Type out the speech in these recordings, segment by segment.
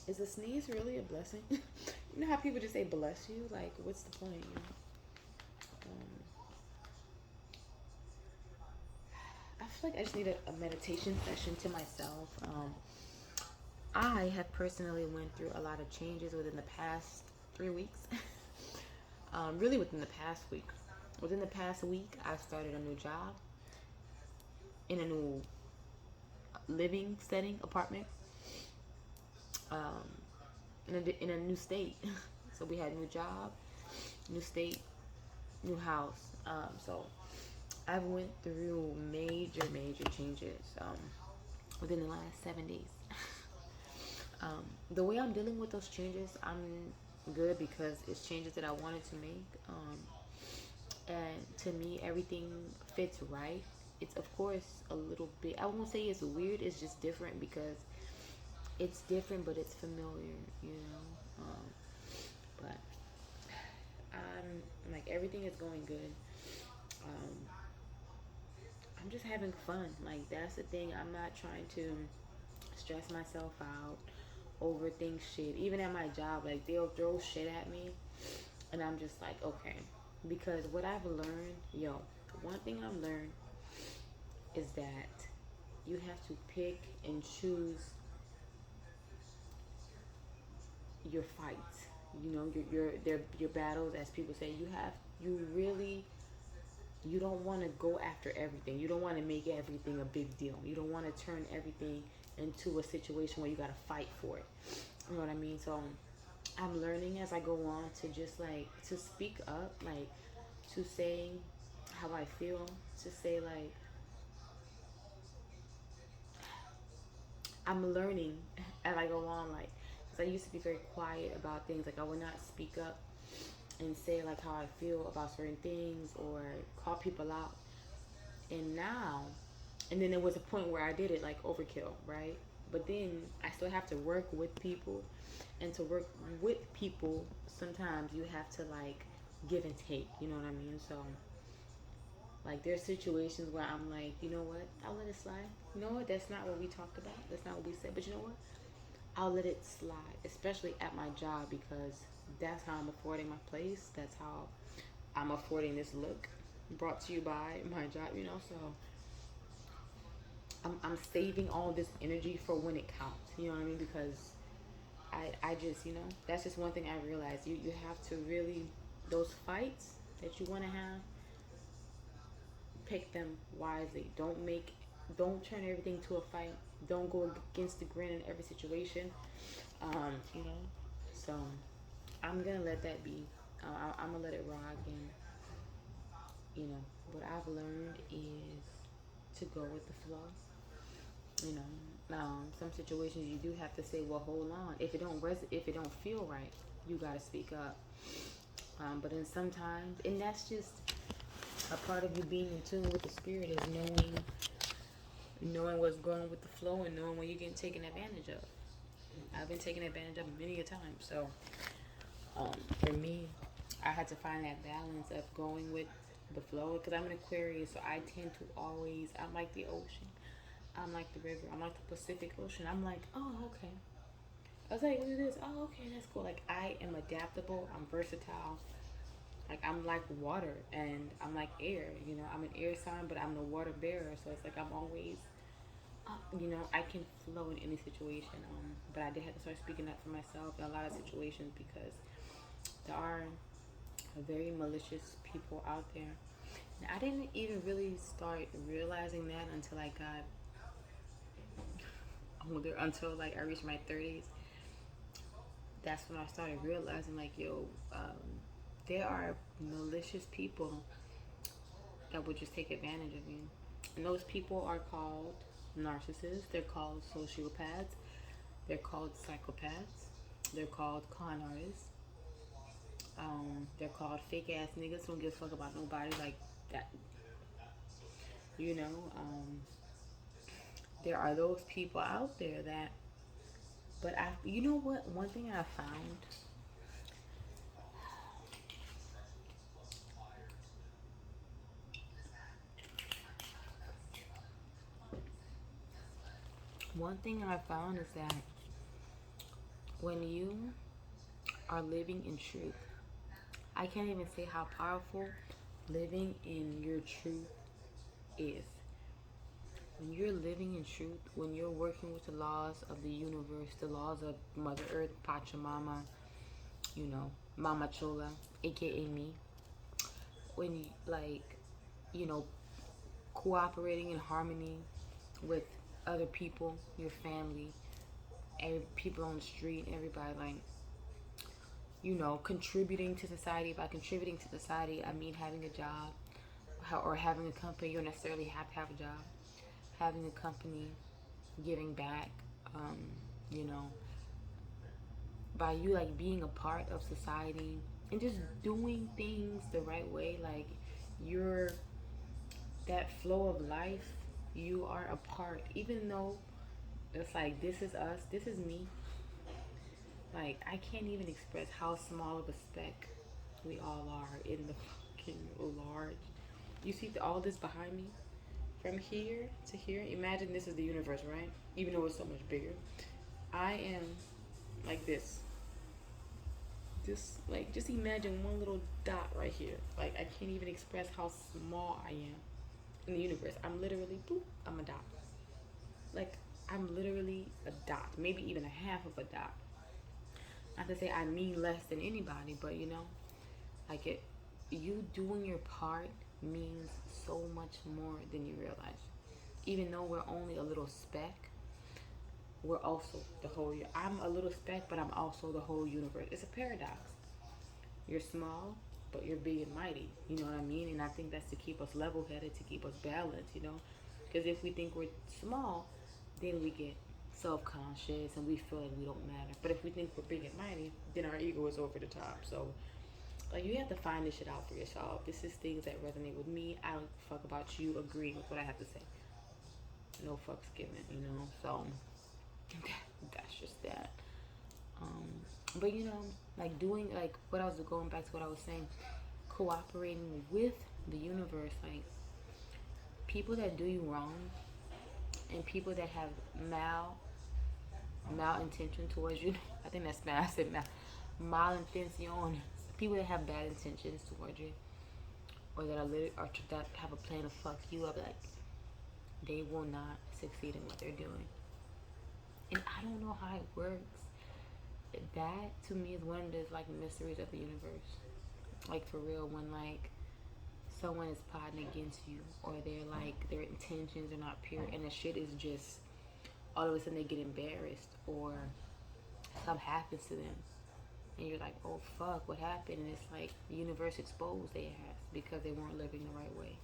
Is a sneeze really a blessing? You know how people just say bless you? Like, what's the point? You know? I feel like I just need a meditation session to myself. I have personally went through a lot of changes within the past 3 weeks. Really within the past week. Within the past week, I started a new job in a new living setting, apartment, um, in a new state. So we had a new job, new state, new house. So I've went through major changes within the last 7 days. The way I'm dealing with those changes, I'm good because it's changes that I wanted to make. And to me, everything fits right. It's of course a little bit. I won't say it's weird. It's just different because it's different, but it's familiar. You know. But I'm like everything is going good. Um, I'm just having fun. Like that's the thing. I'm not trying to stress myself out, overthink shit. Even at my job, like they'll throw shit at me, and I'm just like, okay, because what I've learned, yo, one thing I've learned is that you have to pick and choose your fights. You know, your battles, as people say. You really you don't want to go after everything. You don't want to make everything a big deal. You don't want to turn everything into a situation where you got to fight for it. You know what I mean? So I'm learning as I go on to just like to speak up, like to say how I feel, to say like I'm learning as I go on, like because I used to be very quiet about things, like I would not speak up and say like how I feel about certain things or call people out. And now, and then there was a point where I did it like overkill, right? But then I still have to work with people, and to work with people, sometimes you have to like give and take. You know what I mean? So like there's situations where I'm like, you know what? I'll let it slide. You know what? That's not what we talked about. That's not what we said. But you know what? I'll let it slide, especially at my job because that's how I'm affording my place. That's how I'm affording this look. Brought to you by my job, you know. So I'm saving all this energy for when it counts. You know what I mean? Because I just, you know, that's just one thing I realized. You have to really, those fights that you want to have, pick them wisely. Don't turn everything to a fight. Don't go against the grain in every situation. You know, so I'm gonna let that be. I'm gonna let it rock, and you know, what I've learned is to go with the flow. You know, some situations you do have to say, well, hold on. If it don't feel right, you gotta speak up. But then sometimes, and that's just a part of you being in tune with the spirit, is knowing what's going with the flow and knowing when you're getting taken advantage of. I've been taken advantage of many a time. So for me, I had to find that balance of going with the flow because I'm an Aquarius, so I tend to always. I'm like the ocean. I'm like the river. I'm like the Pacific Ocean. I'm like, oh, okay. I was like, look at this. Oh, okay, that's cool. Like I am adaptable. I'm versatile. Like I'm like water and I'm like air. You know, I'm an air sign, but I'm the water bearer. So it's like I'm always, you know, I can flow in any situation. But I did have to start speaking up for myself in a lot of situations because there are very malicious people out there. And I didn't even really start realizing that until I got older, until like I reached my 30s. That's when I started realizing, like, yo, there are malicious people that would just take advantage of you. And those people are called narcissists, they're called sociopaths, they're called psychopaths, they're called con artists, they're called fake ass niggas who don't give a fuck about nobody like that. You know, there are those people out there that, you know what? One thing I found, one thing I found is that when you are living in truth, I can't even say how powerful living in your truth is. When you're living in truth, when you're working with the laws of the universe, the laws of Mother Earth, Pachamama, you know, Mama Chola, aka me, when you, like, you know, cooperating in harmony with other people, your family, people on the street, everybody, like, you know, contributing to society. By contributing to society, I mean having a job or having a company. You don't necessarily have to have a job. Having a company, giving back, um, you know, by you like being a part of society and just doing things the right way, like you're that flow of life, you are a part, even though it's like this is us, this is me. Like I can't even express how small of a speck we all are in the fucking large. You see all this behind me? From here to here, imagine this is the universe, right? Even though it's so much bigger. I am like this. Just imagine one little dot right here. Like I can't even express how small I am in the universe. I'm literally boop, I'm a dot. Like I'm literally a dot, maybe even a half of a dot. Not to say I mean less than anybody, but you know, like it, you doing your part means so much more than you realize. Even though we're only a little speck, we're also the whole. I'm a little speck, but I'm also the whole universe. It's a paradox. You're small, but you're big and mighty. You know what I mean? And I think that's to keep us level-headed, to keep us balanced. You know, because if we think we're small, then we get self-conscious and we feel like we don't matter. But if we think we're big and mighty, then our ego is over the top. So like you have to find this shit out for yourself. This is things that resonate with me. I don't fuck about you agreeing with what I have to say. No fucks given, you know. So that's just that. Um, but you know, like doing like what I was going back to what I was saying, cooperating with the universe, like people that do you wrong and people that have malintention towards you. I think that's bad. I said malintention. People that have bad intentions towards you, or that or that have a plan to fuck you up, like they will not succeed in what they're doing. And I don't know how it works. That to me is one of the like mysteries of the universe. Like for real, when like someone is plotting against you, or they're like their intentions are not pure, and the shit is just all of a sudden they get embarrassed, or something happens to them, and you're like, oh fuck, what happened? And it's like the universe exposed their ass because they weren't living the right way.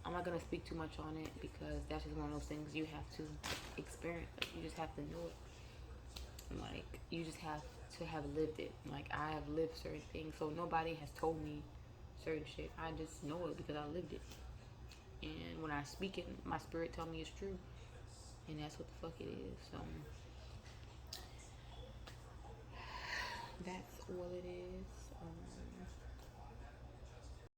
I'm not gonna speak too much on it because that's just one of those things you have to experience. Like, you just have to know it. Like you just have to have lived it. Like I have lived certain things, so nobody has told me certain shit. I just know it because I lived it. And when I speak it, my spirit tell me it's true, and that's what the fuck it is. So that's all it is.